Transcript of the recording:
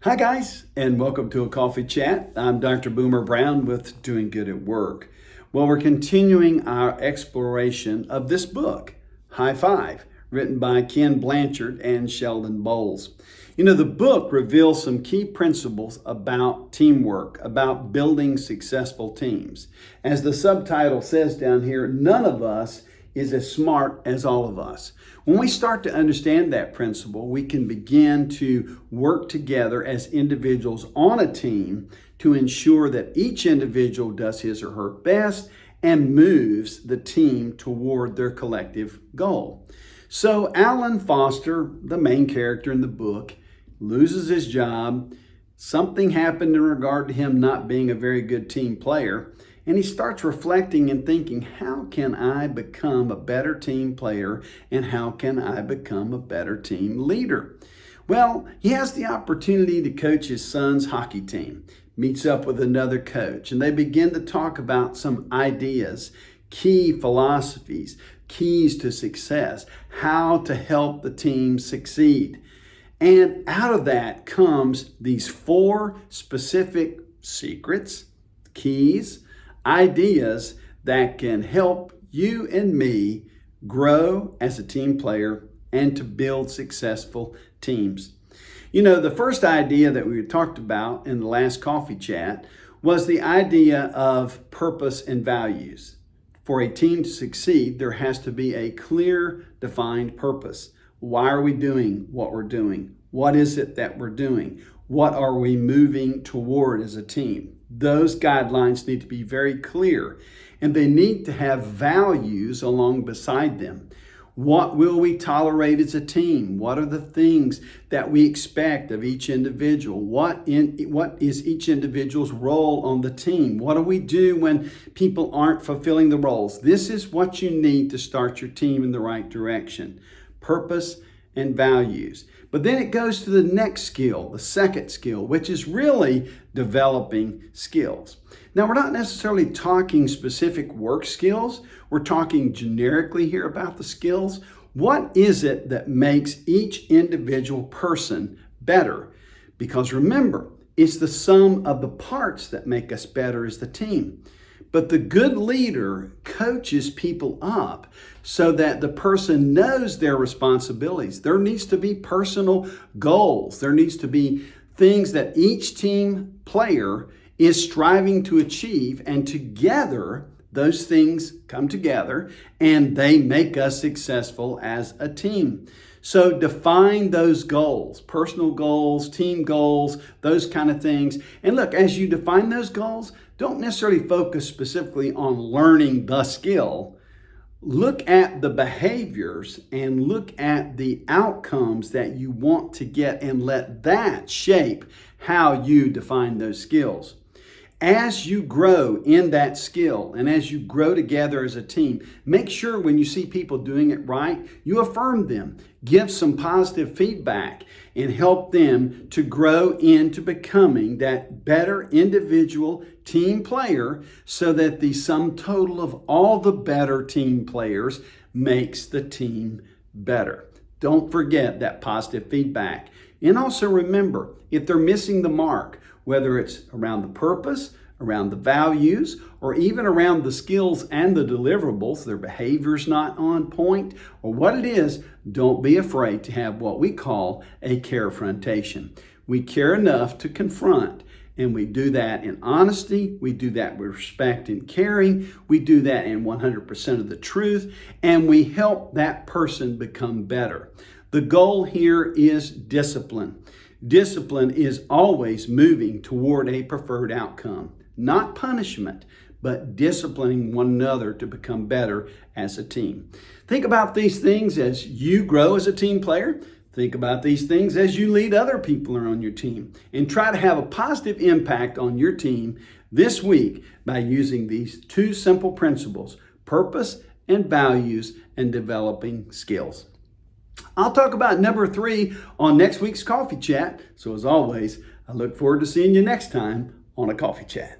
Hi guys, and welcome to a coffee chat. I'm Dr. Boomer Brown with Doing Good at Work. Well, we're continuing our exploration of this book, High Five, written by Ken Blanchard and Sheldon Bowles. You know, the book reveals some key principles about teamwork, about building successful teams. As the subtitle says down here, none of us is as smart as all of us. When we start to understand that principle, we can begin to work together as individuals on a team to ensure that each individual does his or her best and moves the team toward their collective goal. So Alan Foster, the main character in the book, loses his job. Something happened in regard to him not being a very good team player. And he starts reflecting and thinking, how can I become a better team player and how can I become a better team leader? Well, he has the opportunity to coach his son's hockey team, meets up with another coach, and they begin to talk about some ideas, key philosophies, keys to success, how to help the team succeed. And out of that comes these 4 specific secrets, keys, ideas that can help you and me grow as a team player and to build successful teams. You know, the first idea that we talked about in the last coffee chat was the idea of purpose and values. For a team to succeed, there has to be a clear, defined purpose. Why are we doing what we're doing? What is it that we're doing? What are we moving toward as a team? Those guidelines need to be very clear, and they need to have values along beside them. What will we tolerate as a team? What are the things that we expect of each individual? What is each individual's role on the team? What do we do when people aren't fulfilling the roles? This is what you need to start your team in the right direction. Purpose and values. But then it goes to the next skill, the second skill, which is really developing skills. Now, we're not necessarily talking specific work skills. We're talking generically here about the skills. What is it that makes each individual person better? Because remember, it's the sum of the parts that make us better as the team. But the good leader coaches people up so that the person knows their responsibilities. There needs to be personal goals. There needs to be things that each team player is striving to achieve, and together those things come together and they make us successful as a team. So define those goals, personal goals, team goals, those kind of things. And look, as you define those goals, don't necessarily focus specifically on learning the skill. Look at the behaviors and look at the outcomes that you want to get and let that shape how you define those skills. As you grow in that skill and as you grow together as a team, make sure when you see people doing it right, you affirm them, give some positive feedback, and help them to grow into becoming that better individual team player so that the sum total of all the better team players makes the team better. Don't forget that positive feedback. And also remember, if they're missing the mark, whether it's around the purpose, around the values, or even around the skills and the deliverables, their behavior's not on point, or what it is, don't be afraid to have what we call a carefrontation. We care enough to confront, and we do that in honesty, we do that with respect and caring, we do that in 100% of the truth, and we help that person become better. The goal here is discipline. Discipline is always moving toward a preferred outcome. Not punishment, but disciplining one another to become better as a team. Think about these things as you grow as a team player. Think about these things as you lead other people on your team. And try to have a positive impact on your team this week by using these 2 simple principles, purpose and values, and developing skills. I'll talk about number 3 on next week's Coffee Chat. So as always, I look forward to seeing you next time on a Coffee Chat.